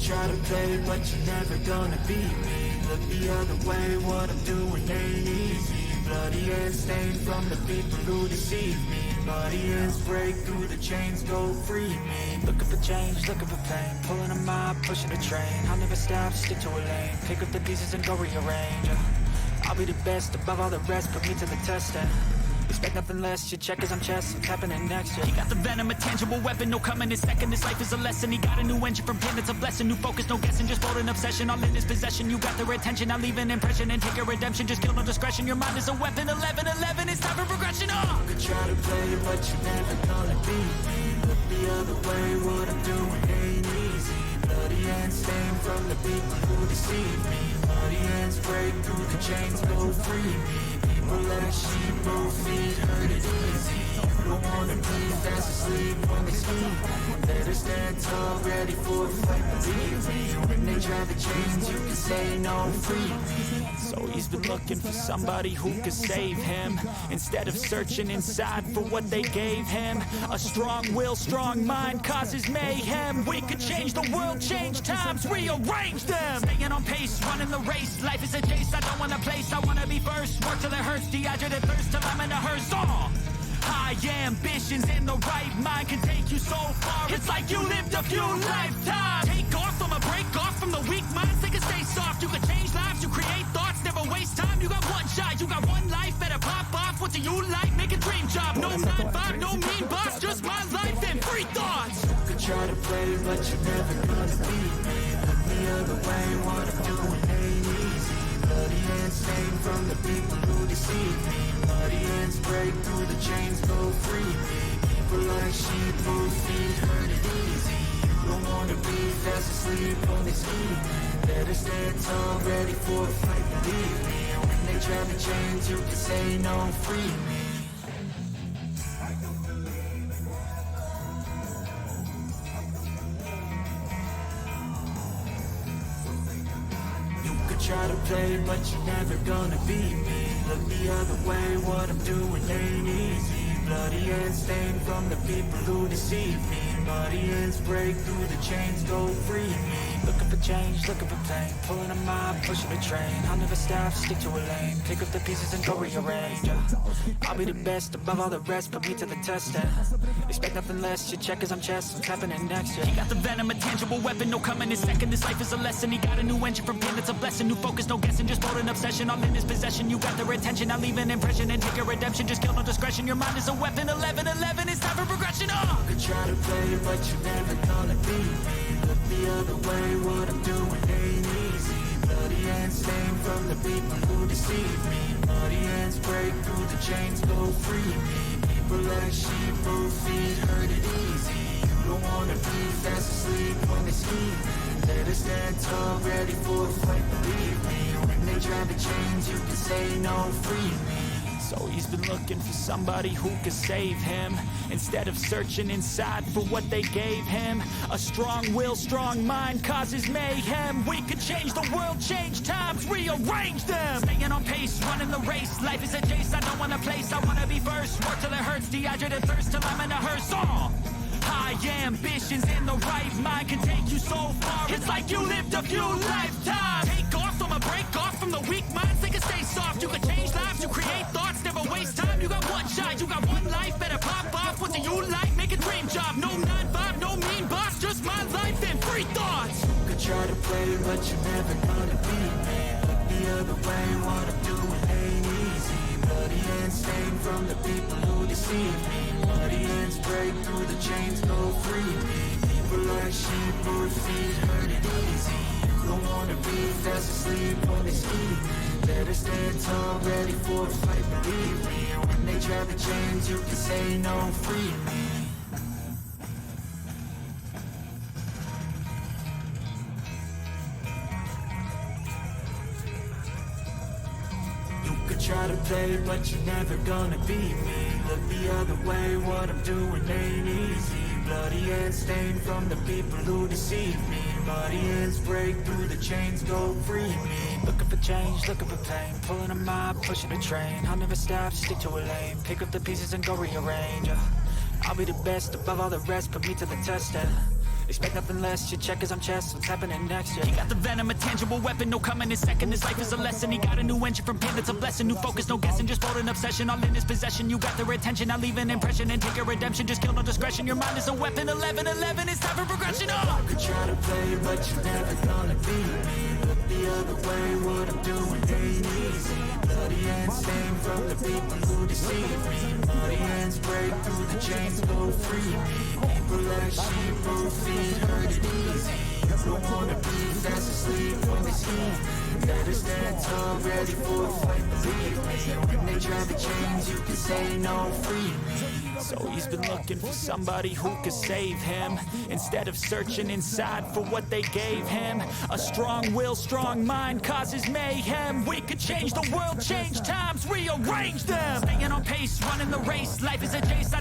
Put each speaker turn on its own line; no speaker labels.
try to play, but you're never gonna beat me. Look the other way, what I'm doing ain't easy. Bloody hands stained from the people who deceive me. Bloody hands break through the chains, go free me. Looking for change, looking for pain, pulling a mob, pushing a train. I'll never stop, stick to a lane, pick up the pieces and go rearrange. I'll be the best above all the rest, put me to the test and expect nothing less, your check is on chest, what's happening next, yeah. He got the venom, a tangible weapon, no coming in second. His life is a lesson, he got a new engine from pain, it's a blessing. New focus, no guessing, just bold and obsession. All in his possession, you got their attention. I'll leave an impression and take your redemption. Just kill no discretion, your mind is a weapon. 11-11, it's time for progression, You could try to play, but you're never gonna beat me. Look the other way, what I'm doing ain't easy. Bloody hands stained from the people who deceive me. Bloody hands break through the chains, go free me. People like sheep, both feet hurt it easy. You don't wanna be fast asleep when they scheme. Better stand tall, ready for a fight, believe me. When they try to change, you can say no, free me. So he's been looking for somebody who could save him, instead of searching inside for what they gave him. A strong will, strong mind causes mayhem. We could change the world, change times, rearrange them. Staying on pace, running the race. Life is a chase, I don't wanna place. I wanna be first, work till it hurts. Dehydrated thirst till I'm in a hearse. High ambitions in the right mind can take you so far. It's like you lived a few lifetimes. Take off, I'ma break off from the weak minds. They can stay soft, you can change lives, you create thoughts. Never waste time, you got one shot, you got one life. Better pop off, what do you like? Make a dream job. No 9-5, no mean boss, just my life and free thoughts. You could try to play, but you're never gonna beat me. Look the other way, what I'm doing ain't easy. Bloody hands stained from the people who deceive me. Bloody hands break through the chains, go free me. People like sheep, both feet hurt it easy. You don't wanna be fast asleep on this scheme. Better stand tall, ready for a fight, believe me. When they try to change, you can say no, free me. Try to play, but you're never gonna beat me. Look the other way, what I'm doing ain't easy. Bloody hands stained from the people who deceive me. Bloody hands break through the chains, go free me. Looking for change, looking for pain, pulling a mob, pushing a train. I'll never stop, stick to a lane, pick up the pieces and go rearrange. I'll be the best above all the rest, put me to the test and expect nothing less, your check is on chest, what's happening next, yeah. He got the venom, a tangible weapon, no coming in second. This life is a lesson, he got a new engine from pain, it's a blessing. New focus, no guessing, just bold and obsession. All in his possession, you got their attention. I'll leave an impression and take your redemption. Just kill no discretion, your mind is a weapon. 11-11, it's time for progression, You could try to play, but you're never gonna beat me. Look the other way, what I'm doing ain't easy. Bloody hands stained from the people who deceive me. Bloody hands break through the chains, go free me. People like sheep, both feet hurt it easy. You don't wanna be fast asleep when they scheme. Better stand tall, ready for a fight, believe me. When they try to change, you can say no, free me. So he's been looking for somebody who could save him, instead of searching inside for what they gave him. A strong will, strong mind causes mayhem. We could change the world, change times, rearrange them. Staying on pace, running the race. Life is a chase, I don't wanna place. I wanna be first, work till it hurts. Dehydrated thirst till I'm in a hearse. High ambitions in the right mind can take you so far. It's like you lived a few lifetimes. Take off, I'ma break off from the weak minds. They can stay soft, you can change lives, you create thoughts. Never waste time, you got one shot, you got one life. Better pop off, what do you like? Make a dream job. No 9-5, no mean boss, just my life and free thoughts. You could try to play, but you're never gonna beat me. Look the other way, what I'm doing ain't easy. Bloody hands stained from the people who deceive me. Bloody hands break through the chains, go free me. People like sheep, both feet hurt it easy. You don't wanna be fast asleep on they scheme. Better stand tall, ready for a fight, believe me. When they try to change, you can say no, free me. Try to play, but you're never gonna beat me. Look the other way, what I'm doing ain't easy. Bloody hands stained from the people who deceive me. Bloody hands break through the chains, go free me. Looking for change, looking for pain, pulling a mob, pushing a train. I'll never stop, stick to a lane, pick up the pieces and go rearrange. I'll be the best above all the rest, put me to the test and
Expect nothing less, you check as I'm chess, what's happening next, yeah. He got the venom, a tangible weapon, no coming in second. His life is a lesson, he got a new engine from pain, that's a blessing. New focus, no guessing, just bold and obsession, all in his possession. You got their attention, now leave an impression and take your redemption. Just kill no discretion, your mind is a weapon. 11-11, it's time for progression, oh!
You could try to play, but you're never gonna beat me. Look the other way, what I'm doing ain't easy. Bloody hands stained from the people who deceive me. Muddy hands break through the chains, go free me. People like sheep, both feet hurt it easy. You don't wanna be fast asleep when they see me. Better stand tall, ready for a fight, believe me. When they try to change, you can say no, free me.
So he's been looking for somebody who could save him, instead of searching inside for what they gave him. A strong will, strong mind causes mayhem. We could change the world, change times, rearrange them. Staying on pace, running the race. Life is a chase, I